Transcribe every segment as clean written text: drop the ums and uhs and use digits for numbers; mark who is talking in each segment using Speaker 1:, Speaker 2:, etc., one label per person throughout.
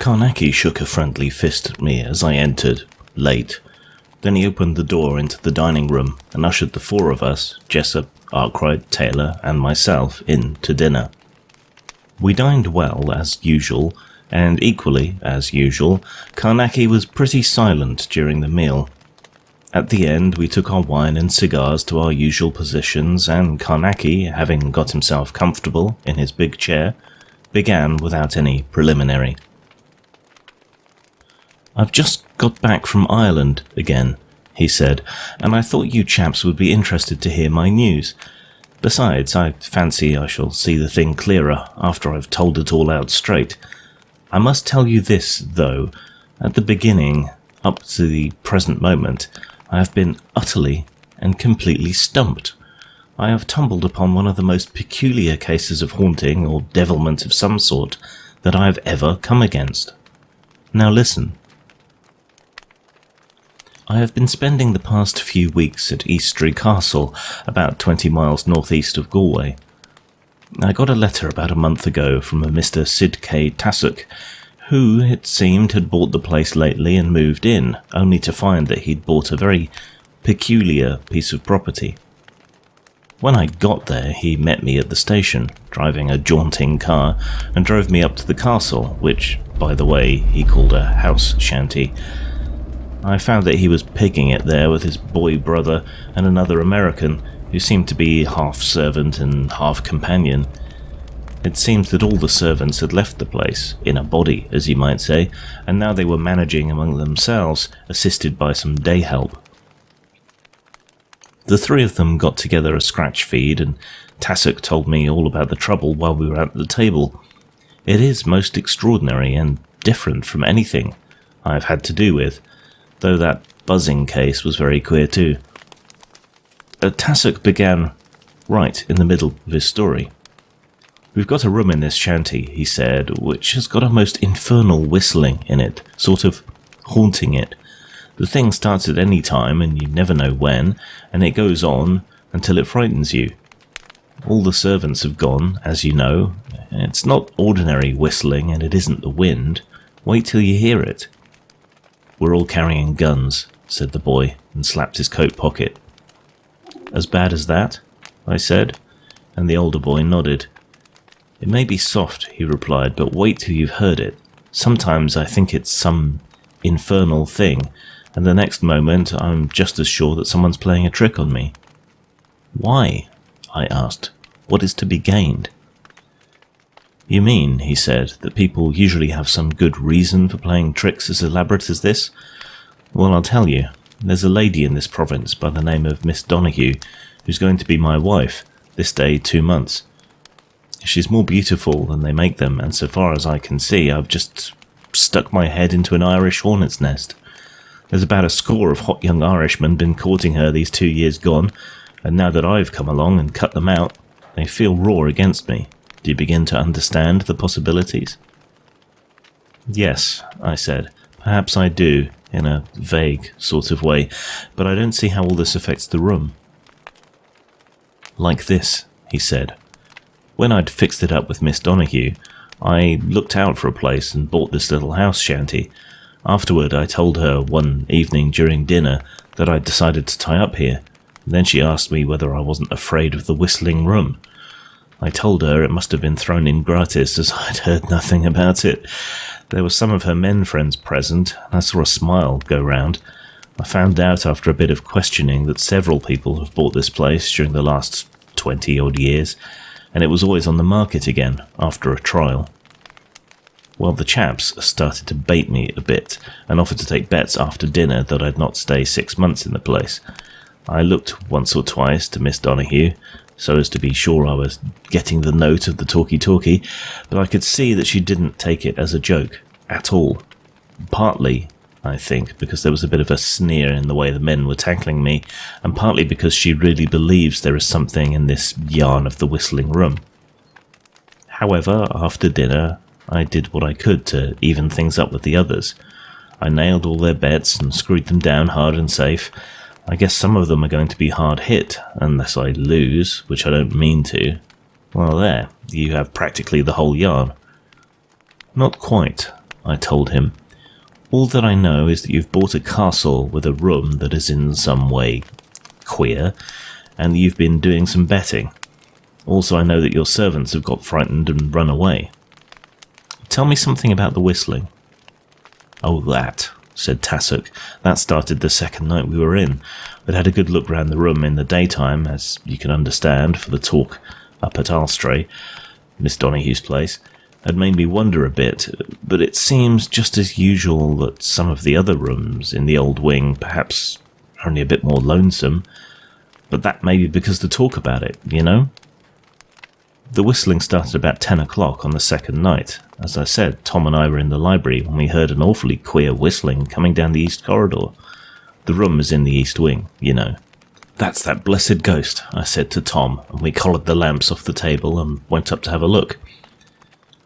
Speaker 1: Carnacki shook a friendly fist at me as I entered, late. Then he opened the door into the dining room and ushered the four of us, Jessup, Arkwright, Taylor, and myself, in to dinner. We dined well, as usual, and equally, as usual, Carnacki was pretty silent during the meal. At the end, we took our wine and cigars to our usual positions, and Carnacki, having got himself comfortable in his big chair, began without any preliminary. "I've just got back from Ireland again," he said, "and I thought you chaps would be interested to hear my news. Besides, I fancy I shall see the thing clearer after I've told it all out straight. I must tell you this, though. At the beginning, up to the present moment, I have been utterly and completely stumped. I have tumbled upon one of the most peculiar cases of haunting or devilment of some sort that I have ever come against. Now listen. I have been spending the past few weeks at Eastry Castle, about 20 miles northeast of Galway. I got a letter about a month ago from a Mr. Sid K. Tassock, who, it seemed, had bought the place lately and moved in, only to find that he'd bought a very peculiar piece of property. When I got there, he met me at the station, driving a jaunting car, and drove me up to the castle, which, by the way, he called a house shanty. I found that he was pigging it there with his boy brother and another American, who seemed to be half servant and half companion. It seems that all the servants had left the place, in a body, as you might say, and now they were managing among themselves, assisted by some day help. The three of them got together a scratch feed, and Tassock told me all about the trouble while we were at the table. It is most extraordinary and different from anything I've had to do with, though that buzzing case was very queer too. Tassock began right in the middle of his story. "We've got a room in this shanty," he said, "which has got a most infernal whistling in it, sort of haunting it. The thing starts at any time, and you never know when, and it goes on until it frightens you. All the servants have gone, as you know. It's not ordinary whistling, and it isn't the wind. Wait till you hear it." "We're all carrying guns," said the boy, and slapped his coat pocket. "As bad as that?" I said, and the older boy nodded. "It may be soft," he replied, "but wait till you've heard it. Sometimes I think it's some infernal thing, and the next moment I'm just as sure that someone's playing a trick on me." "Why?" I asked. "What is to be gained?" "You mean," he said, "that people usually have some good reason for playing tricks as elaborate as this? Well, I'll tell you. There's a lady in this province by the name of Miss Donoghue, who's going to be my wife, this day 2 months. She's more beautiful than they make them, and so far as I can see, I've just stuck my head into an Irish hornet's nest. There's about a score of hot young Irishmen been courting her these 2 years gone, and now that I've come along and cut them out, they feel raw against me. Do you begin to understand the possibilities?" "Yes," I said, "perhaps I do, in a vague sort of way, but I don't see how all this affects the room." "Like this," he said. "When I'd fixed it up with Miss Donoghue, I looked out for a place and bought this little house shanty. Afterward, I told her one evening during dinner that I'd decided to tie up here, and then she asked me whether I wasn't afraid of the whistling room. I told her it must have been thrown in gratis, as I'd heard nothing about it. There were some of her men friends present, and I saw a smile go round. I found out after a bit of questioning that several people have bought this place during the last 20-odd years, and it was always on the market again after a trial. Well, the chaps started to bait me a bit, and offered to take bets after dinner that I'd not stay 6 months in the place. I looked once or twice to Miss Donoghue, so as to be sure I was getting the note of the talkie-talkie, but I could see that she didn't take it as a joke at all. Partly, I think, because there was a bit of a sneer in the way the men were tackling me, and partly because she really believes there is something in this yarn of the whistling room. However, after dinner, I did what I could to even things up with the others. I nailed all their bets and screwed them down hard and safe. I guess some of them are going to be hard hit, unless I lose, which I don't mean to. Well, there, you have practically the whole yarn. "Not quite," I told him. All that I know is that you've bought a castle with a room that is in some way queer, and you've been doing some betting. Also, I know that your servants have got frightened and run away. Tell me something about the whistling. Oh, that, said Tassoc. That started the second night we were in. I'd had a good look round the room in the daytime, as you can understand, for the talk up at Alstray, Miss Donohue's place, had made me wonder a bit, but it seems just as usual that some of the other rooms in the old wing perhaps are only a bit more lonesome, but that may be because the talk about it, you know? The whistling started about 10 o'clock on the second night. As I said, Tom and I were in the library when we heard an awfully queer whistling coming down the east corridor. The room is in the east wing, you know. That's that blessed ghost, I said to Tom, and we collared the lamps off the table and went up to have a look.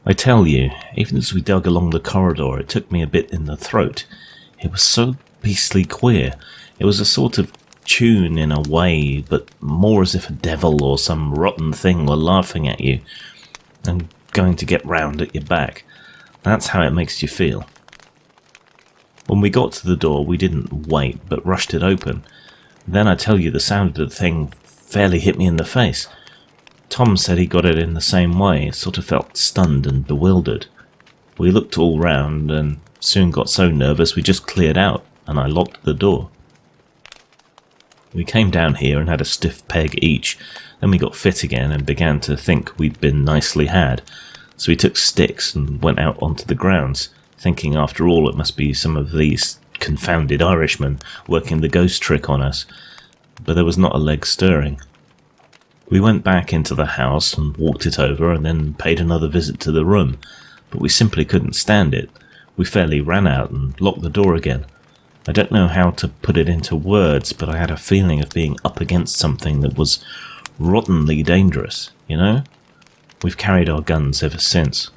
Speaker 1: I tell you, even as we dug along the corridor, it took me a bit in the throat. It was so beastly queer. It was a sort of tune in a way, but more as if a devil or some rotten thing were laughing at you and going to get round at your back. That's how it makes you feel. When we got to the door, we didn't wait, but rushed it open. Then I tell you, the sound of the thing fairly hit me in the face. Tom said he got it in the same way, sort of felt stunned and bewildered. We looked all round and soon got so nervous we just cleared out, and I locked the door. We came down here and had a stiff peg each, then we got fit again and began to think we'd been nicely had, so we took sticks and went out onto the grounds, thinking after all it must be some of these confounded Irishmen working the ghost trick on us, but there was not a leg stirring. We went back into the house and walked it over and then paid another visit to the room, but we simply couldn't stand it. We fairly ran out and locked the door again. I don't know how to put it into words, but I had a feeling of being up against something that was rottenly dangerous, you know? We've carried our guns ever since.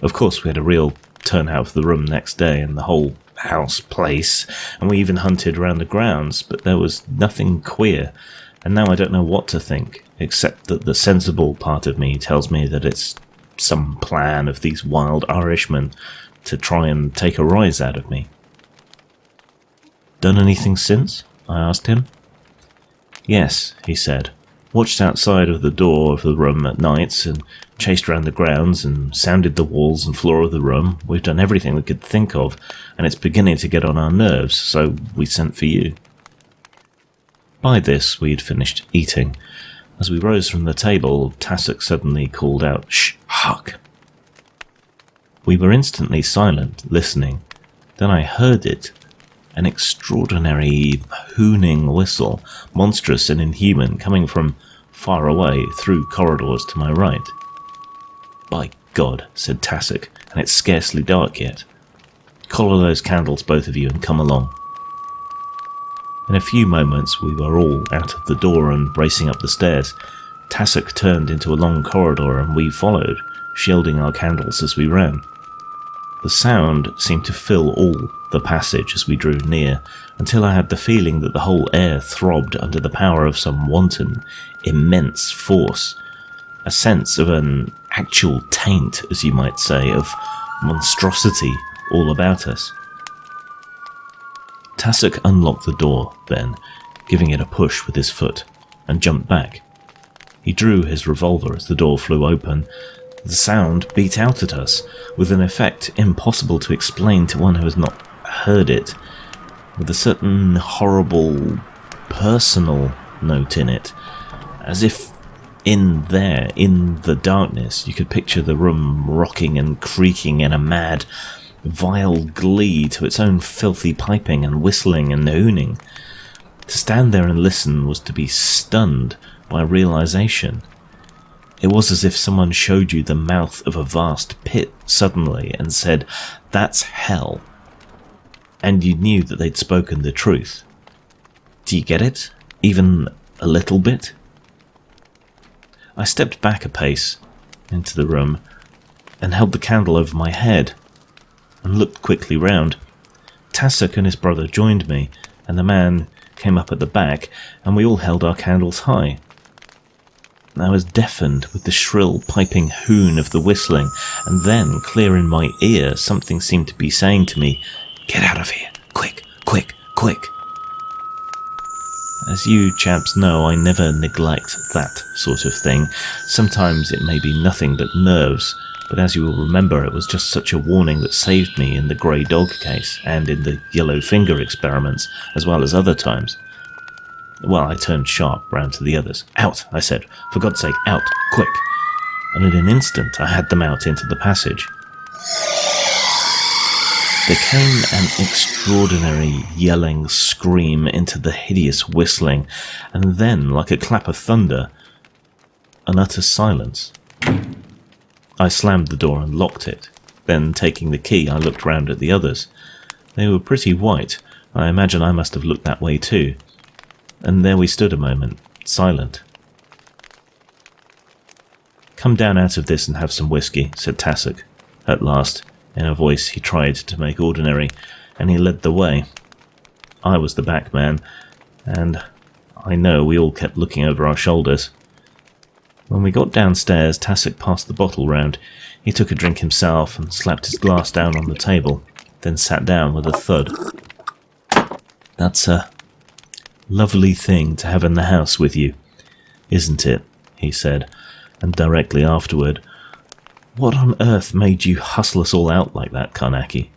Speaker 1: Of course, we had a real turnout for the room next day and the whole place, and we even hunted around the grounds, but there was nothing queer, and now I don't know what to think, except that the sensible part of me tells me that it's some plan of these wild Irishmen to try and take a rise out of me. Done anything since? I asked him. Yes, he said. Watched outside of the door of the room at nights and chased round the grounds and sounded the walls and floor of the room. We've done everything we could think of, and it's beginning to get on our nerves, so we sent for you. By this, we had finished eating. As we rose from the table, Tassoc suddenly called out, "Shh! Hark!" We were instantly silent, listening. Then I heard it. An extraordinary hooning whistle, monstrous and inhuman, coming from far away through corridors to my right. "By God," said Tassoc, "and it's scarcely dark yet. Collar those candles, both of you, and come along." In a few moments we were all out of the door and racing up the stairs. Tassoc turned into a long corridor and we followed, shielding our candles as we ran. The sound seemed to fill all the passage as we drew near, until I had the feeling that the whole air throbbed under the power of some wanton, immense force. A sense of an actual taint, as you might say, of monstrosity all about us. Tassoc unlocked the door, then, giving it a push with his foot, and jumped back. He drew his revolver as the door flew open. The sound beat out at us, with an effect impossible to explain to one who has not heard it, with a certain horrible, personal note in it, as if in the darkness, you could picture the room rocking and creaking in a mad, vile glee to its own filthy piping and whistling and hooning. To stand there and listen was to be stunned by realization. It was as if someone showed you the mouth of a vast pit suddenly and said, "That's hell." And you knew that they'd spoken the truth. Do you get it? Even a little bit? I stepped back a pace into the room and held the candle over my head and looked quickly round. Tassoc and his brother joined me, and the man came up at the back, and we all held our candles high. I was deafened with the shrill, piping hoon of the whistling, and then, clear in my ear, something seemed to be saying to me, "Get out of here! Quick, quick, quick!" As you chaps know, I never neglect that sort of thing. Sometimes it may be nothing but nerves, but as you will remember, it was just such a warning that saved me in the grey dog case, and in the yellow finger experiments, as well as other times. Well, I turned sharp round to the others. "Out," I said. "For God's sake, out, quick." And in an instant I had them out into the passage. There came an extraordinary yelling scream into the hideous whistling, and then, like a clap of thunder, an utter silence. I slammed the door and locked it. Then, taking the key, I looked round at the others. They were pretty white. I imagine I must have looked that way too. And there we stood a moment, silent. "Come down out of this and have some whiskey," said Tassoc, at last, in a voice he tried to make ordinary, and he led the way. I was the back man, and I know we all kept looking over our shoulders. When we got downstairs, Tassoc passed the bottle round. He took a drink himself and slapped his glass down on the table, then sat down with a thud. "That's a lovely thing to have in the house with you, isn't it?" he said, and directly afterward, "What on earth made you hustle us all out like that, Carnacki?"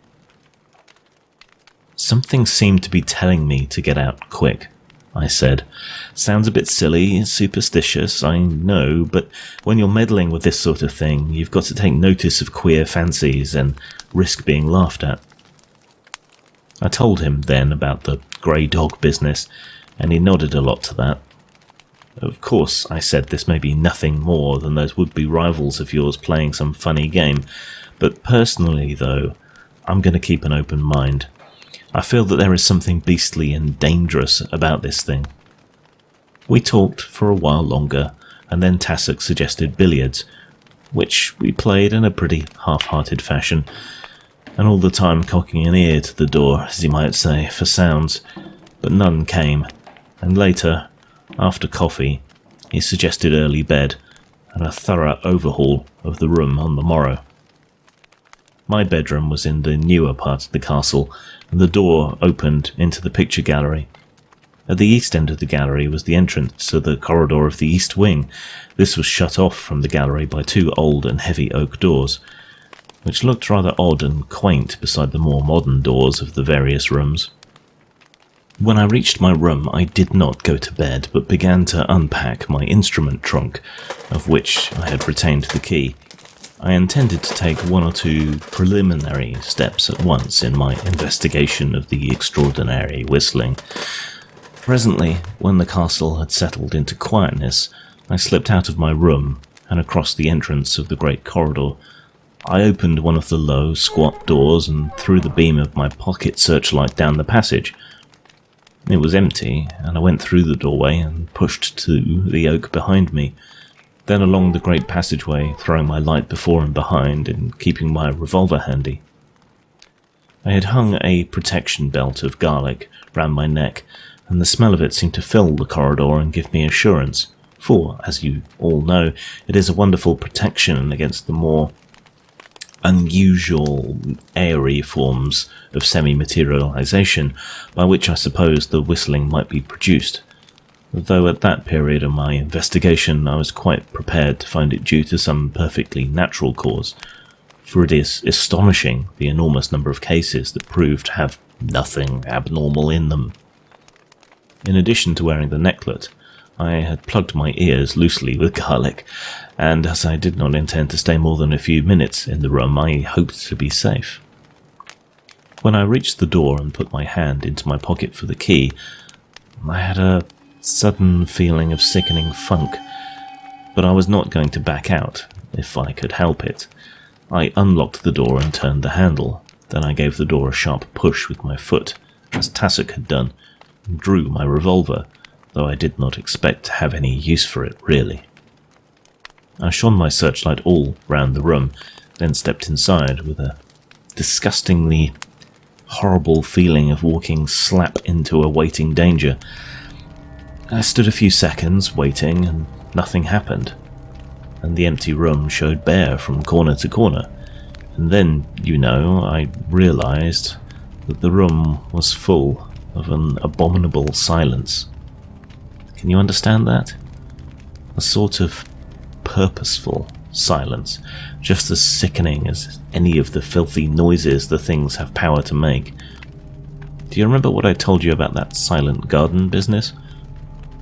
Speaker 1: "Something seemed to be telling me to get out quick," I said. "Sounds a bit silly, superstitious, I know, but when you're meddling with this sort of thing, you've got to take notice of queer fancies and risk being laughed at." I told him then about the grey dog business, and he nodded a lot to that. "Of course," I said, "this may be nothing more than those would-be rivals of yours playing some funny game, but personally, though, I'm going to keep an open mind. I feel that there is something beastly and dangerous about this thing." We talked for a while longer, and then Tassoc suggested billiards, which we played in a pretty half-hearted fashion, and all the time cocking an ear to the door, as you might say, for sounds, but none came, and later, after coffee, he suggested early bed and a thorough overhaul of the room on the morrow. My bedroom was in the newer part of the castle, and the door opened into the picture gallery. At the east end of the gallery was the entrance to the corridor of the east wing. This was shut off from the gallery by two old and heavy oak doors, which looked rather odd and quaint beside the more modern doors of the various rooms. When I reached my room, I did not go to bed, but began to unpack my instrument trunk, of which I had retained the key. I intended to take one or two preliminary steps at once in my investigation of the extraordinary whistling. Presently, when the castle had settled into quietness, I slipped out of my room and across the entrance of the great corridor. I opened one of the low, squat doors and threw the beam of my pocket searchlight down the passage. It was empty, and I went through the doorway and pushed to the oak behind me, then along the great passageway, throwing my light before and behind and keeping my revolver handy. I had hung a protection belt of garlic round my neck, and the smell of it seemed to fill the corridor and give me assurance, for, as you all know, it is a wonderful protection against the more unusual, airy forms of semi-materialization, by which I suppose the whistling might be produced, though at that period of my investigation I was quite prepared to find it due to some perfectly natural cause, for it is astonishing the enormous number of cases that prove to have nothing abnormal in them. In addition to wearing the necklet, I had plugged my ears loosely with garlic, and as I did not intend to stay more than a few minutes in the room, I hoped to be safe. When I reached the door and put my hand into my pocket for the key, I had a sudden feeling of sickening funk, but I was not going to back out, if I could help it. I unlocked the door and turned the handle. Then I gave the door a sharp push with my foot, as Tassoc had done, and drew my revolver, though I did not expect to have any use for it, really. I shone my searchlight all round the room, then stepped inside with a disgustingly horrible feeling of walking slap into a waiting danger. I stood a few seconds waiting, and nothing happened, and the empty room showed bare from corner to corner. And then, I realized that the room was full of an abominable silence. Can you understand that? A sort of purposeful silence, just as sickening as any of the filthy noises the things have power to make. Do you remember what I told you about that silent garden business?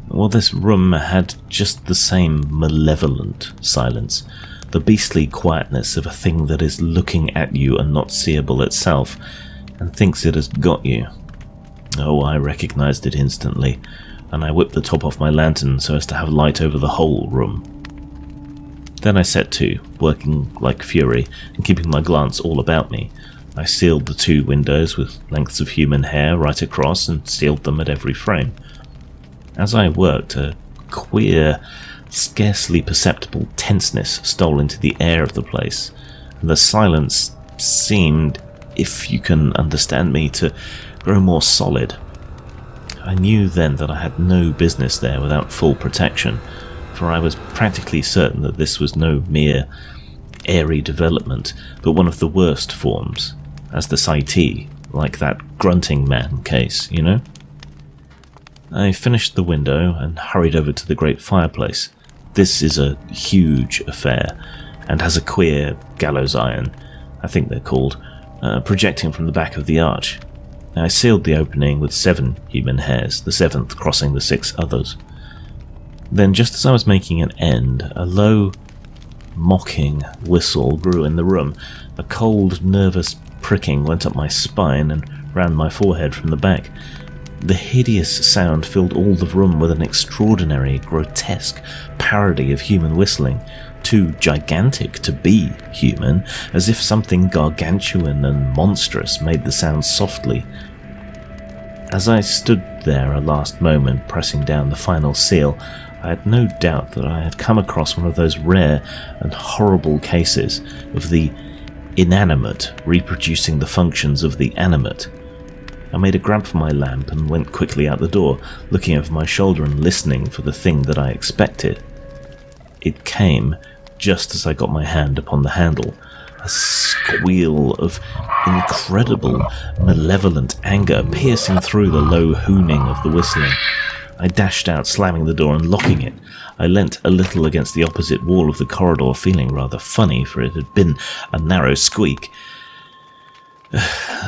Speaker 1: Well, this room had just the same malevolent silence, the beastly quietness of a thing that is looking at you and not seeable itself, and thinks it has got you. Oh, I recognized it instantly, and I whipped the top off my lantern so as to have light over the whole room. Then I set to, working like fury and keeping my glance all about me. I sealed the 2 windows with lengths of human hair right across and sealed them at every frame. As I worked, a queer, scarcely perceptible tenseness stole into the air of the place, and the silence seemed, if you can understand me, to grow more solid. I knew then that I had no business there without full protection, for I was practically certain that this was no mere airy development, but one of the worst forms, as the citee, like that grunting man case, I finished the window and hurried over to the great fireplace. This is a huge affair, and has a queer gallows iron, I think they're called, projecting from the back of the arch. I sealed the opening with 7 human hairs, the 7th crossing the 6 others. Then, just as I was making an end, a low, mocking whistle grew in the room. A cold, nervous pricking went up my spine and round my forehead from the back. The hideous sound filled all the room with an extraordinary, grotesque parody of human whistling, too gigantic to be human, as if something gargantuan and monstrous made the sound softly. As I stood there a last moment pressing down the final seal, I had no doubt that I had come across one of those rare and horrible cases of the inanimate reproducing the functions of the animate. I made a grab for my lamp and went quickly out the door, looking over my shoulder and listening for the thing that I expected. It came just as I got my hand upon the handle, a squeal of incredible, malevolent anger piercing through the low hooning of the whistling. I dashed out, slamming the door and locking it. I leant a little against the opposite wall of the corridor, feeling rather funny, for it had been a narrow squeak.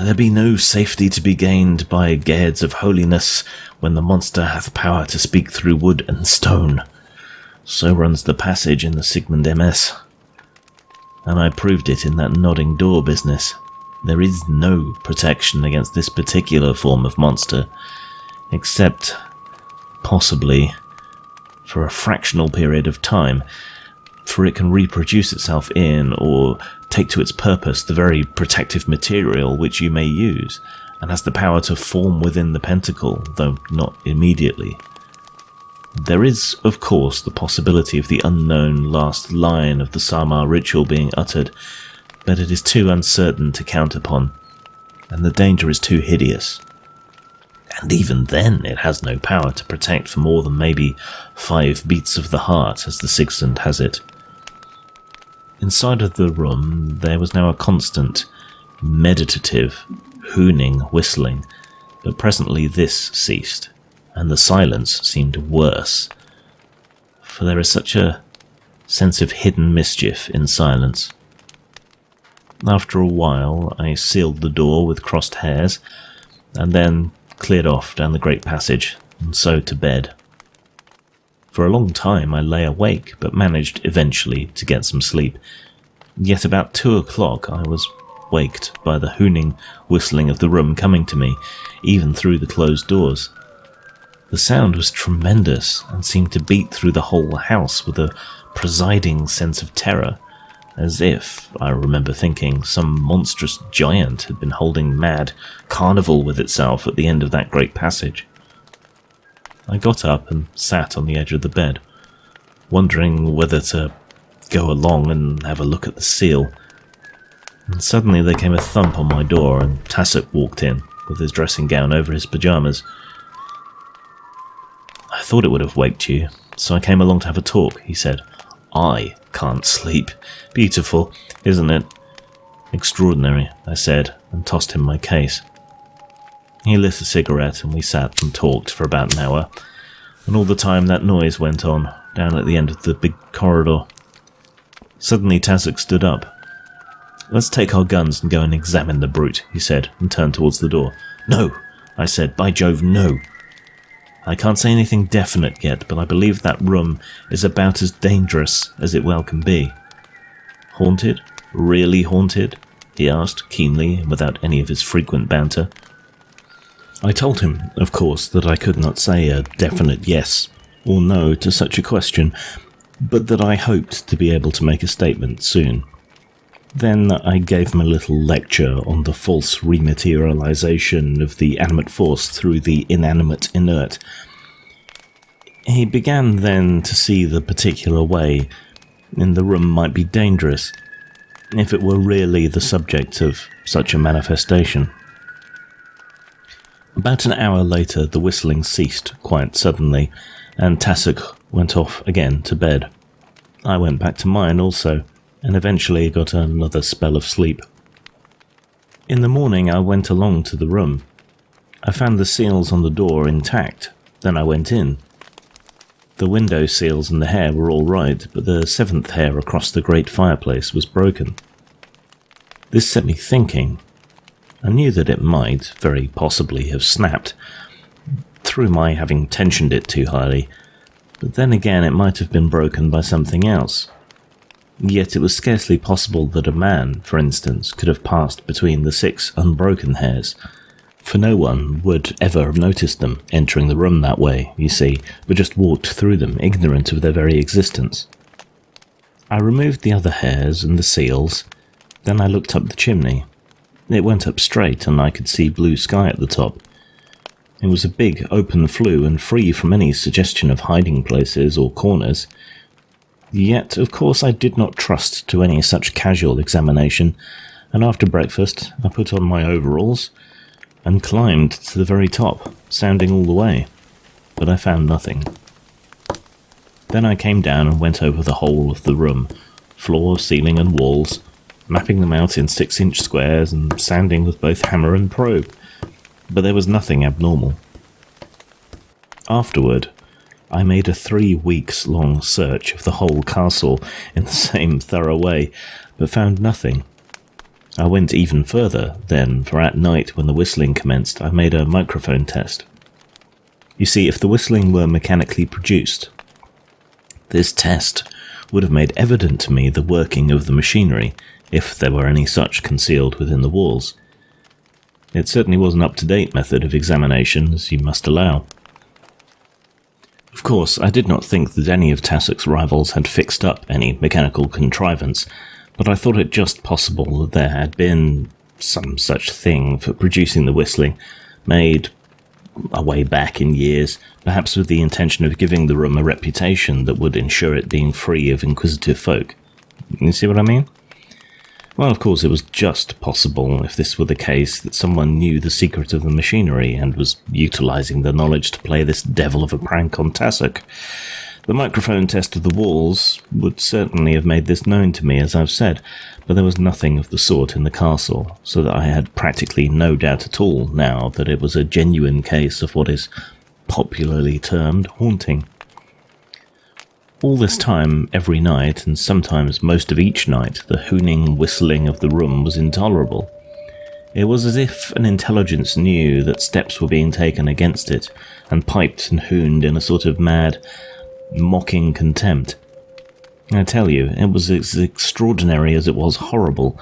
Speaker 1: There be no safety to be gained by gaids of holiness when the monster hath power to speak through wood and stone. So runs the passage in the Sigmund MS. And I proved it in that nodding door business. There is no protection against this particular form of monster, except, possibly, for a fractional period of time, for it can reproduce itself in, or take to its purpose, the very protective material which you may use, and has the power to form within the pentacle, though not immediately. There is, of course, the possibility of the unknown last line of the Samar ritual being uttered, but it is too uncertain to count upon, and the danger is too hideous. And even then it has no power to protect for more than maybe 5 beats of the heart, as the Sigsand has it. Inside of the room there was now a constant, meditative, hooning whistling, but presently this ceased, and the silence seemed worse, for there is such a sense of hidden mischief in silence. After a while I sealed the door with crossed hairs, and then cleared off down the great passage, and so to bed. For a long time I lay awake, but managed eventually to get some sleep. Yet about 2 o'clock I was waked by the hooning whistling of the room coming to me, even through the closed doors. The sound was tremendous, and seemed to beat through the whole house with a presiding sense of terror, as if, I remember thinking, some monstrous giant had been holding mad carnival with itself at the end of that great passage. I got up and sat on the edge of the bed, wondering whether to go along and have a look at the seal. And suddenly there came a thump on my door, and Tassett walked in, with his dressing gown over his pyjamas. I thought it would have waked you, So I came along to have a talk, he said. I can't sleep. Beautiful, isn't it? Extraordinary, I said, and tossed him my case. He lit a cigarette, and we sat and talked for about an hour, and all the time that noise went on, down at the end of the big corridor. Suddenly Tassoc stood up. Let's take our guns and go and examine the brute, he said, and turned towards the door. No, I said, by Jove, no. I can't say anything definite yet, but I believe that room is about as dangerous as it well can be. Haunted? Really haunted? He asked, keenly, and without any of his frequent banter. I told him, of course, that I could not say a definite yes or no to such a question, but that I hoped to be able to make a statement soon. Then I gave him a little lecture on the false rematerialization of the animate force through the inanimate inert. He began then to see the particular way in the room might be dangerous, if it were really the subject of such a manifestation. About an hour later, the whistling ceased quite suddenly, and Tassoc went off again to bed. I went back to mine also, and eventually got another spell of sleep. In the morning, I went along to the room. I found the seals on the door intact. Then I went in. The window seals and the hair were all right, but the seventh hair across the great fireplace was broken. This set me thinking. I knew that it might, very possibly, have snapped, through my having tensioned it too highly, but then again it might have been broken by something else. Yet it was scarcely possible that a man, for instance, could have passed between the 6 unbroken hairs, for no one would ever have noticed them entering the room that way, you see, but just walked through them, ignorant of their very existence. I removed the other hairs and the seals, then I looked up the chimney. It went up straight, and I could see blue sky at the top. It was a big, open flue, and free from any suggestion of hiding places or corners. Yet, of course, I did not trust to any such casual examination, and after breakfast I put on my overalls and climbed to the very top, sounding all the way, but I found nothing. Then I came down and went over the whole of the room, floor, ceiling and walls, mapping them out in 6-inch squares and sounding with both hammer and probe, but there was nothing abnormal. Afterward, I made a 3-weeks-long search of the whole castle in the same thorough way, but found nothing. I went even further then, for at night when the whistling commenced, I made a microphone test. You see, if the whistling were mechanically produced, this test would have made evident to me the working of the machinery, if there were any such concealed within the walls. It certainly was an up-to-date method of examination, as you must allow. Of course, I did not think that any of Tassoc's rivals had fixed up any mechanical contrivance, but I thought it just possible that there had been some such thing for producing the whistling, made a way back in years, perhaps with the intention of giving the room a reputation that would ensure it being free of inquisitive folk. You see what I mean? Well, of course, it was just possible, if this were the case, that someone knew the secret of the machinery and was utilising the knowledge to play this devil of a prank on Tassoc. The microphone test of the walls would certainly have made this known to me, as I've said, but there was nothing of the sort in the castle, so that I had practically no doubt at all now that it was a genuine case of what is popularly termed haunting. All this time, every night, and sometimes most of each night, the hooning, whistling of the room was intolerable. It was as if an intelligence knew that steps were being taken against it, and piped and hooned in a sort of mad, mocking contempt. I tell you, it was as extraordinary as it was horrible.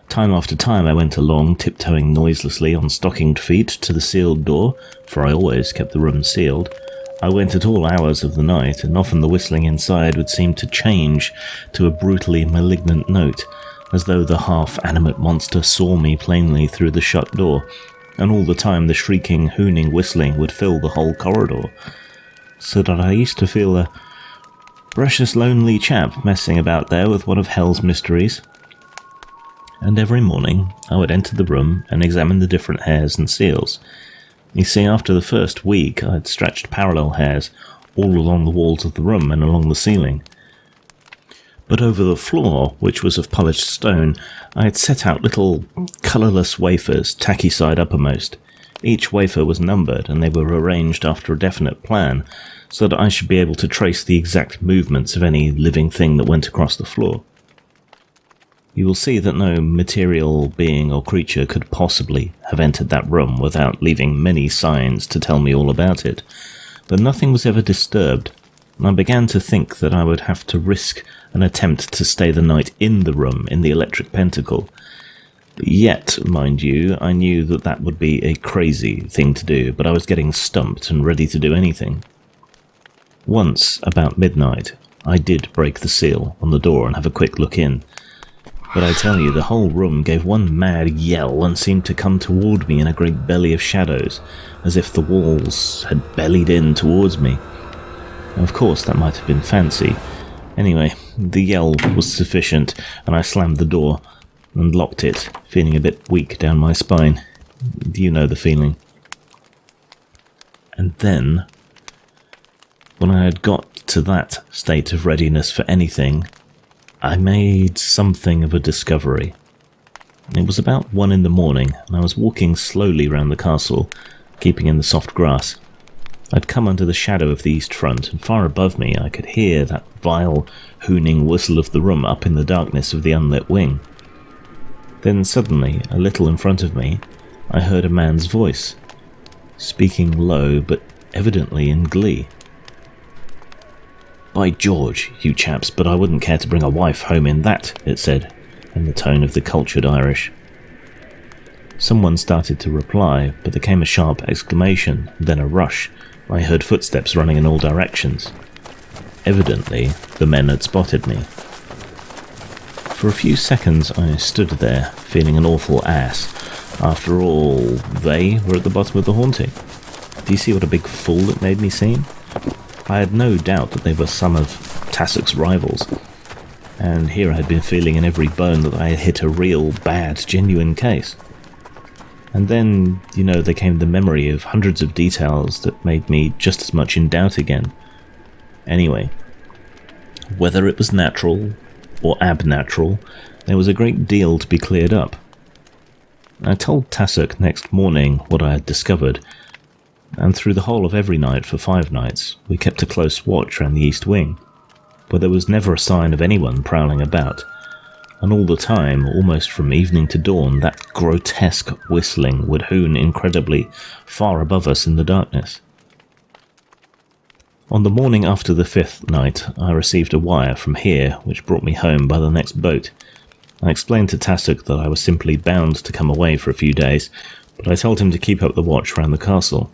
Speaker 1: Time after time I went along, tiptoeing noiselessly on stockinged feet to the sealed door, for I always kept the room sealed. I went at all hours of the night, and often the whistling inside would seem to change to a brutally malignant note, as though the half-animate monster saw me plainly through the shut door, and all the time the shrieking, hooning whistling would fill the whole corridor, so that I used to feel a precious lonely chap messing about there with one of hell's mysteries. And every morning I would enter the room and examine the different hairs and seals. You see, after the first week I had stretched parallel hairs all along the walls of the room and along the ceiling. But over the floor, which was of polished stone, I had set out little colourless wafers, tacky side uppermost. Each wafer was numbered, and they were arranged after a definite plan, so that I should be able to trace the exact movements of any living thing that went across the floor. You will see that no material being or creature could possibly have entered that room without leaving many signs to tell me all about it, but nothing was ever disturbed, and I began to think that I would have to risk an attempt to stay the night in the room in the electric pentacle. Yet, mind you, I knew that that would be a crazy thing to do, but I was getting stumped and ready to do anything. Once, about midnight, I did break the seal on the door and have a quick look in. But I tell you, the whole room gave one mad yell and seemed to come toward me in a great belly of shadows, as if the walls had bellied in towards me. Of course, that might have been fancy. Anyway, the yell was sufficient, and I slammed the door and locked it, feeling a bit weak down my spine. You know the feeling. And then, when I had got to that state of readiness for anything, I made something of a discovery. It was about 1 in the morning, and I was walking slowly round the castle, keeping in the soft grass. I'd come under the shadow of the east front, and far above me I could hear that vile, hooning whistle of the room up in the darkness of the unlit wing. Then suddenly, a little in front of me, I heard a man's voice, speaking low but evidently in glee. "By George, you chaps, but I wouldn't care to bring a wife home in that," it said, in the tone of the cultured Irish. Someone started to reply, but there came a sharp exclamation, then a rush. I heard footsteps running in all directions. Evidently, the men had spotted me. For a few seconds I stood there, feeling an awful ass. After all, they were at the bottom of the haunting. Do you see what a big fool it made me seem? I had no doubt that they were some of Tassock's rivals, and here I had been feeling in every bone that I had hit a real, bad, genuine case. And then, there came the memory of hundreds of details that made me just as much in doubt again. Anyway, whether it was natural or abnatural, there was a great deal to be cleared up. I told Tassock next morning what I had discovered, and through the whole of every night for 5 nights, we kept a close watch round the east wing, where there was never a sign of anyone prowling about, and all the time, almost from evening to dawn, that grotesque whistling would hoon incredibly far above us in the darkness. On the morning after the 5th night, I received a wire from here, which brought me home by the next boat. I explained to Tassock that I was simply bound to come away for a few days, but I told him to keep up the watch round the castle.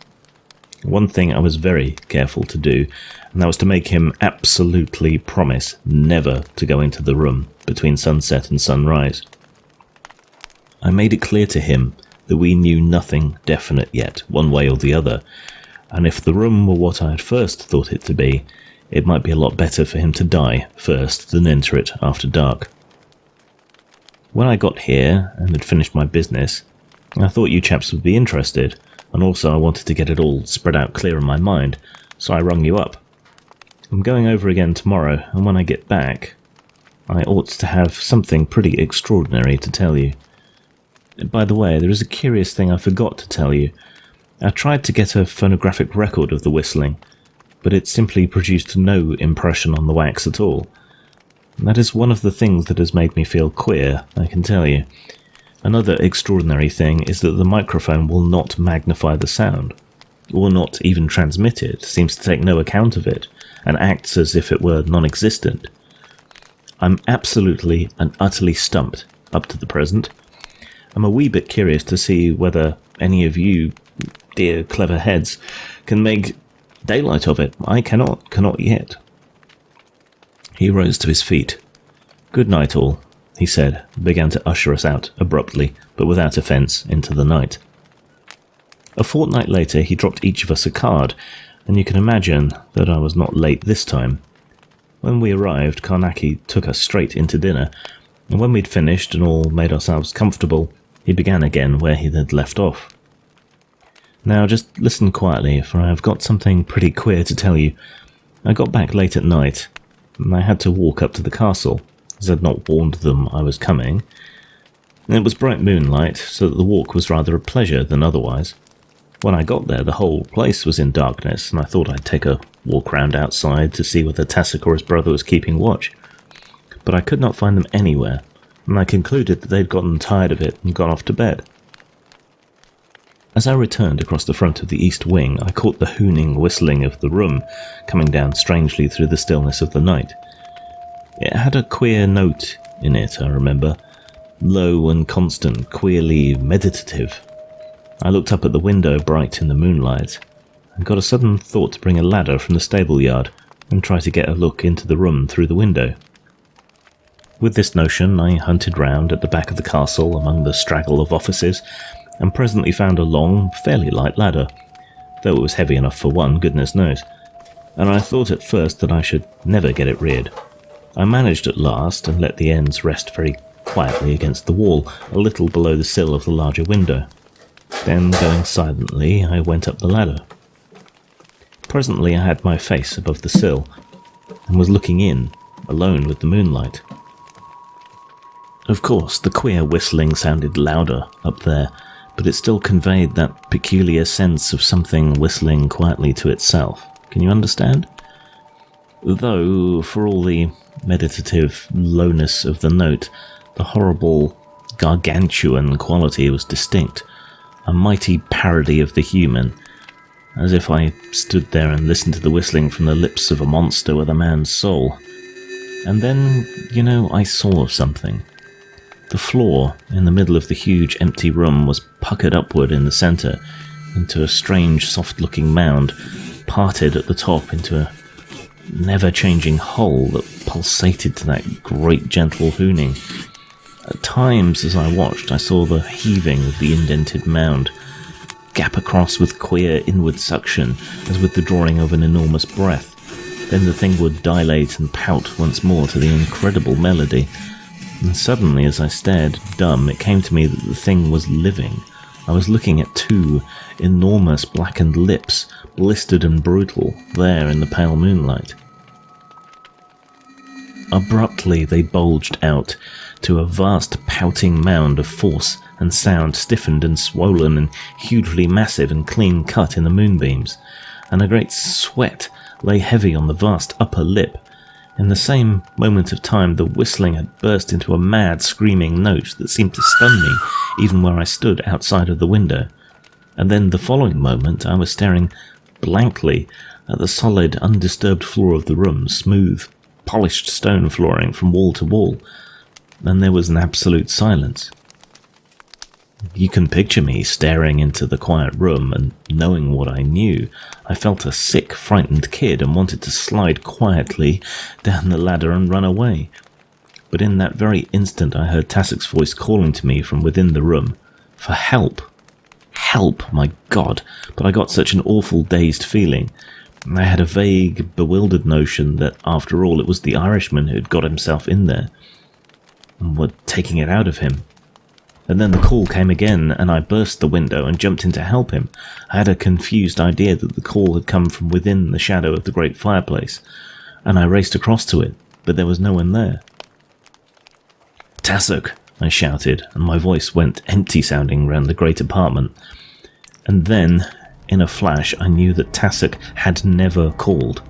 Speaker 1: One thing I was very careful to do, and that was to make him absolutely promise never to go into the room between sunset and sunrise. I made it clear to him that we knew nothing definite yet, one way or the other, and if the room were what I had first thought it to be, it might be a lot better for him to die first than enter it after dark. When I got here and had finished my business, I thought you chaps would be interested, and also I wanted to get it all spread out clear in my mind, so I rung you up. I'm going over again tomorrow, and when I get back, I ought to have something pretty extraordinary to tell you. By the way, there is a curious thing I forgot to tell you. I tried to get a phonographic record of the whistling, but it simply produced no impression on the wax at all. That is one of the things that has made me feel queer, I can tell you. Another extraordinary thing is that the microphone will not magnify the sound, or not even transmit it, seems to take no account of it, and acts as if it were non-existent. I'm absolutely and utterly stumped, up to the present. I'm a wee bit curious to see whether any of you, dear clever heads, can make daylight of it. I cannot yet. He rose to his feet. "Good night, all," he said, and began to usher us out, abruptly, but without offence, into the night. A fortnight later he dropped each of us a card, and you can imagine that I was not late this time. When we arrived, Carnacki took us straight into dinner, and when we'd finished and all made ourselves comfortable, he began again where he had left off. "Now just listen quietly, for I have got something pretty queer to tell you. I got back late at night, and I had to walk up to the castle, as I'd not warned them I was coming. It was bright moonlight, so that the walk was rather a pleasure than otherwise. When I got there, the whole place was in darkness, and I thought I'd take a walk round outside to see whether Tassoc or his brother was keeping watch. But I could not find them anywhere, and I concluded that they'd gotten tired of it and gone off to bed. As I returned across the front of the east wing, I caught the hooning whistling of the room coming down strangely through the stillness of the night. It had a queer note in it, I remember, low and constant, queerly meditative. I looked up at the window bright in the moonlight, and got a sudden thought to bring a ladder from the stable yard and try to get a look into the room through the window. With this notion, I hunted round at the back of the castle among the straggle of offices, and presently found a long, fairly light ladder, though it was heavy enough for one, goodness knows, and I thought at first that I should never get it reared. I managed at last, and let the ends rest very quietly against the wall, a little below the sill of the larger window. Then, going silently, I went up the ladder. Presently I had my face above the sill, and was looking in, alone with the moonlight. Of course, the queer whistling sounded louder up there, but it still conveyed that peculiar sense of something whistling quietly to itself. Can you understand? Though, for all the meditative lowness of the note, the horrible, gargantuan quality was distinct, a mighty parody of the human, as if I stood there and listened to the whistling from the lips of a monster with a man's soul. And then, I saw something. The floor in the middle of the huge empty room was puckered upward in the centre into a strange soft-looking mound, parted at the top into a never-changing hole that pulsated to that great gentle hooning. At times, as I watched, I saw the heaving of the indented mound, gap across with queer inward suction, as with the drawing of an enormous breath. Then the thing would dilate and pout once more to the incredible melody. And suddenly, as I stared, dumb, it came to me that the thing was living. I was looking at two enormous blackened lips, blistered and brutal, there in the pale moonlight. Abruptly they bulged out to a vast pouting mound of force and sound, stiffened and swollen and hugely massive and clean cut in the moonbeams, and a great sweat lay heavy on the vast upper lip. In the same moment of time, the whistling had burst into a mad, screaming note that seemed to stun me, even where I stood outside of the window. And then, the following moment, I was staring blankly at the solid, undisturbed floor of the room, smooth, polished stone flooring from wall to wall, and there was an absolute silence. You can picture me staring into the quiet room, and knowing what I knew, I felt a sick, frightened kid and wanted to slide quietly down the ladder and run away. But in that very instant I heard Tassoc's voice calling to me from within the room, for help. Help, my God! But I got such an awful dazed feeling. I had a vague, bewildered notion that, after all, it was the Irishman who had got himself in there, and were taking it out of him. And then the call came again, and I burst the window and jumped in to help him. I had a confused idea that the call had come from within the shadow of the great fireplace, and I raced across to it, but there was no one there. "Tassoc!" I shouted, and my voice went empty-sounding round the great apartment. And then, in a flash, I knew that Tassoc had never called.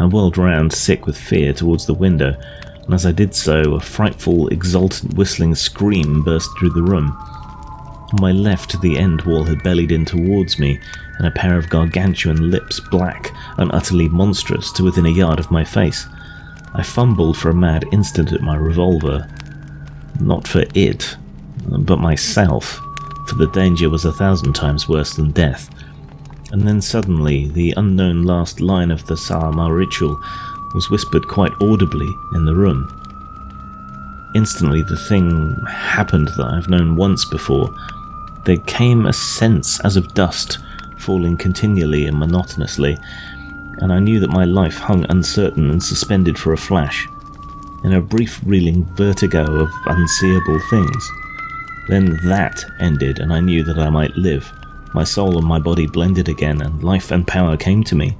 Speaker 1: I whirled round, sick with fear, towards the window, and as I did so, a frightful, exultant, whistling scream burst through the room. On my left, the end wall had bellied in towards me, and a pair of gargantuan lips, black and utterly monstrous, to within a yard of my face. I fumbled for a mad instant at my revolver. Not for it, but myself, for the danger was 1,000 times worse than death. And then suddenly, the unknown last line of the Sa'ama ritual was whispered quite audibly in the room. Instantly the thing happened that I've known once before. There came a sense as of dust falling continually and monotonously, and I knew that my life hung uncertain and suspended for a flash, in a brief reeling vertigo of unseeable things. Then that ended, and I knew that I might live. My soul and my body blended again, and life and power came to me.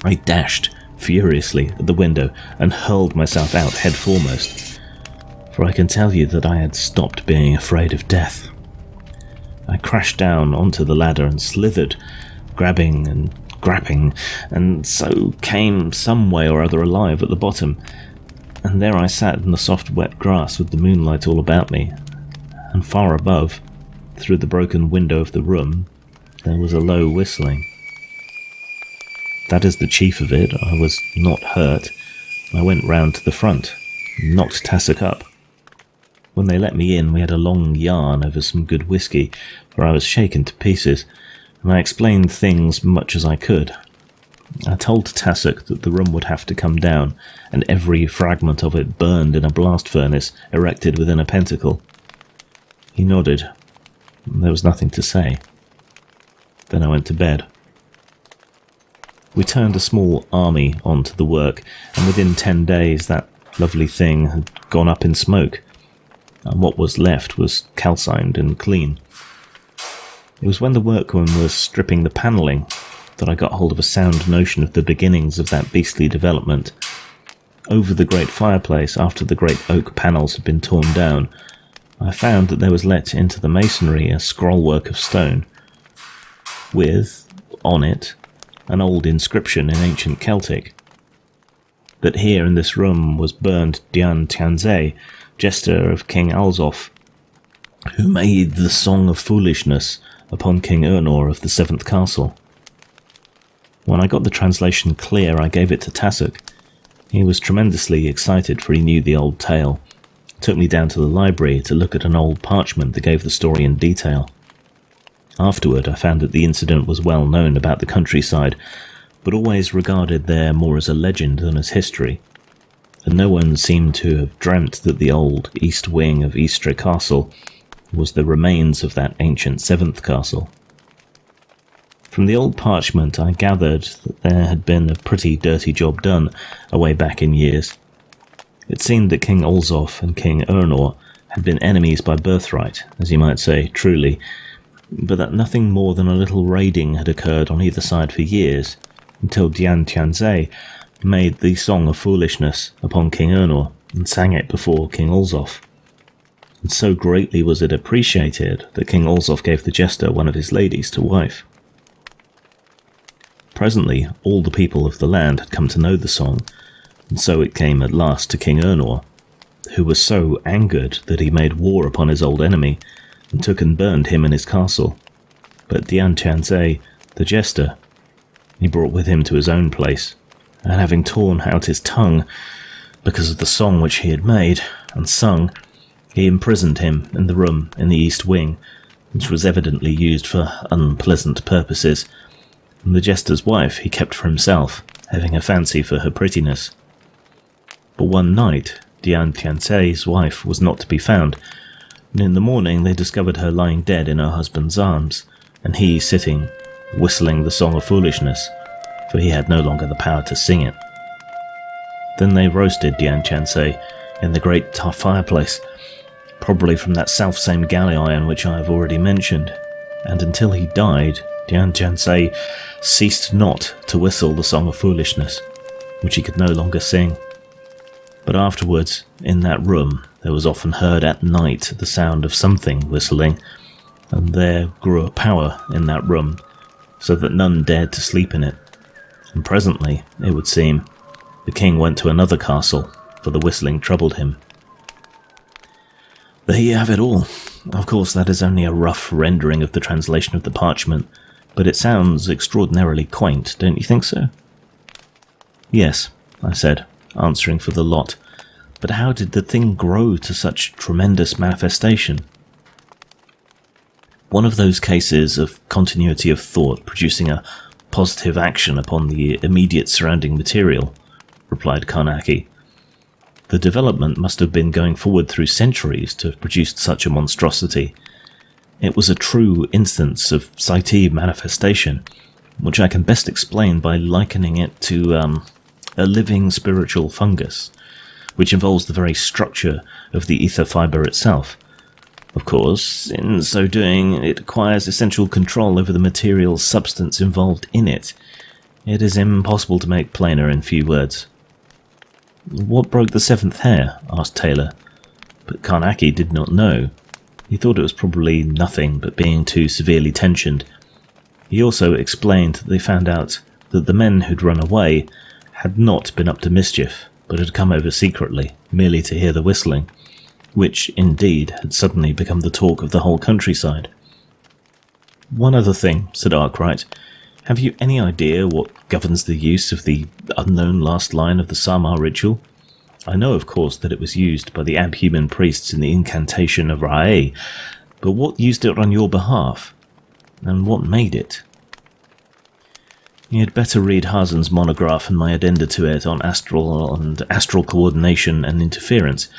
Speaker 1: I dashed furiously at the window and hurled myself out head foremost, for I can tell you that I had stopped being afraid of death. I crashed down onto the ladder and slithered, grabbing and grappling, and so came some way or other alive at the bottom, and there I sat in the soft wet grass with the moonlight all about me, and far above, through the broken window of the room, there was a low whistling. That is the chief of it. I was not hurt. I went round to the front, and knocked Tassoc up. When they let me in, we had a long yarn over some good whisky, for I was shaken to pieces, and I explained things much as I could. I told Tassoc that the room would have to come down, and every fragment of it burned in a blast furnace erected within a pentacle. He nodded. There was nothing to say. Then I went to bed. We turned a small army onto the work, and within 10 days that lovely thing had gone up in smoke, and what was left was calcined and clean. It was when the workman was stripping the panelling that I got hold of a sound notion of the beginnings of that beastly development. Over the great fireplace, after the great oak panels had been torn down, I found that there was let into the masonry a scrollwork of stone, with, on it, an old inscription in ancient Celtic. That here in this room was burned Dian Tianze, jester of King Alzoth, who made the Song of Foolishness upon King Ernor of the Seventh Castle. When I got the translation clear, I gave it to Tassoc. He was tremendously excited, for he knew the old tale. Took me down to the library to look at an old parchment that gave the story in detail. Afterward, I found that the incident was well known about the countryside, but always regarded there more as a legend than as history, and no one seemed to have dreamt that the old east wing of Eastre Castle was the remains of that ancient seventh castle. From the old parchment I gathered that there had been a pretty dirty job done away back in years. It seemed that King Alzoth and King Ernor had been enemies by birthright, as you might say, truly, but that nothing more than a little raiding had occurred on either side for years, until Dian Tianze made the Song of Foolishness upon King Ernor and sang it before King Alzoth. And so greatly was it appreciated that King Alzoth gave the jester one of his ladies to wife. Presently, all the people of the land had come to know the song, and so it came at last to King Ernor, who was so angered that he made war upon his old enemy, and took and burned him and his castle. But Dian Tianze, the jester, he brought with him to his own place, and having torn out his tongue, because of the song which he had made and sung, he imprisoned him in the room in the east wing, which was evidently used for unpleasant purposes, and the jester's wife he kept for himself, having a fancy for her prettiness. But one night, Dian Tianze's wife was not to be found, and in the morning they discovered her lying dead in her husband's arms, and he sitting, whistling the Song of Foolishness, for he had no longer the power to sing it. Then they roasted Dian Tianze in the great fireplace, probably from that self-same galley iron which I have already mentioned, and until he died, Dian Tianze ceased not to whistle the Song of Foolishness, which he could no longer sing. But afterwards, in that room, there was often heard at night the sound of something whistling, and there grew a power in that room, so that none dared to sleep in it. And presently, it would seem, the king went to another castle, for the whistling troubled him. There you have it all. Of course, that is only a rough rendering of the translation of the parchment, but it sounds extraordinarily quaint, don't you think so? Yes, I said, answering for the lot. But how did the thing grow to such tremendous manifestation? One of those cases of continuity of thought producing a positive action upon the immediate surrounding material, replied Carnacki. The development must have been going forward through centuries to have produced such a monstrosity. It was a true instance of Saiti manifestation, which I can best explain by likening it to a living spiritual fungus, which involves the very structure of the ether fibre itself. Of course, in so doing, it acquires essential control over the material substance involved in it. It is impossible to make plainer in few words. What broke the seventh hair? Asked Taylor. But Carnacki did not know. He thought it was probably nothing but being too severely tensioned. He also explained that they found out that the men who'd run away had not been up to mischief, but had come over secretly, merely to hear the whistling, which, indeed, had suddenly become the talk of the whole countryside. One other thing, said Arkwright. Have you any idea what governs the use of the unknown last line of the Samar ritual? I know, of course, that it was used by the abhuman priests in the incantation of Ra'e, but what used it on your behalf? And what made it? You'd better read Hazen's monograph and my addenda to it on astral coordination and interference,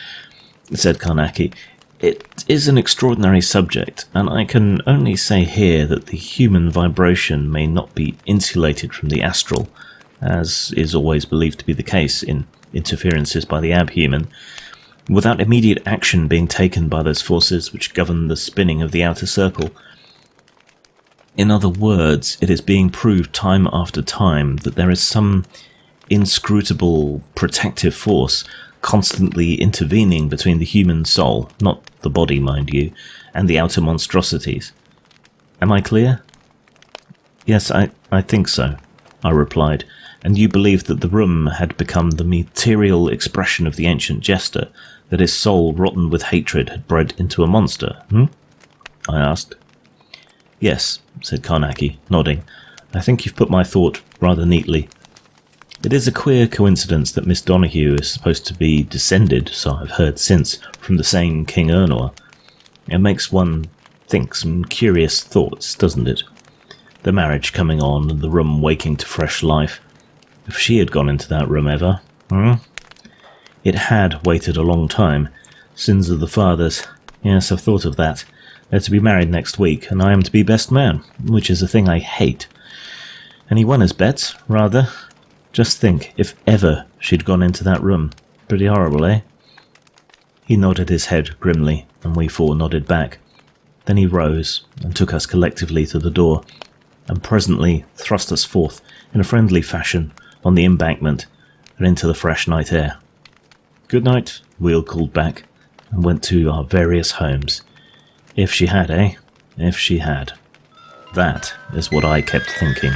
Speaker 1: said Carnacki. It is an extraordinary subject, and I can only say here that the human vibration may not be insulated from the astral, as is always believed to be the case in interferences by the abhuman, without immediate action being taken by those forces which govern the spinning of the outer circle. In other words, it is being proved time after time that there is some inscrutable protective force constantly intervening between the human soul, not the body, mind you, and the outer monstrosities. Am I clear? Yes, I think so, I replied. And you believed that the room had become the material expression of the ancient jester, that his soul, rotten with hatred, had bred into a monster, I asked. Yes, said Carnacki, nodding. I think you've put my thought rather neatly. It is a queer coincidence that Miss Donahue is supposed to be descended, so I've heard since, from the same King Ernor. It makes one think some curious thoughts, doesn't it? The marriage coming on, and the room waking to fresh life. If she had gone into that room ever, It had waited a long time. Sins of the fathers. Yes, I've thought of that. They're to be married next week, and I am to be best man, which is a thing I hate. And he won his bets, rather. Just think, if ever she'd gone into that room. Pretty horrible, eh? He nodded his head grimly, and we four nodded back. Then he rose and took us collectively to the door, and presently thrust us forth in a friendly fashion on the embankment and into the fresh night air. Good night, we all called back, and went to our various homes. If she had, eh? If she had. That is what I kept thinking.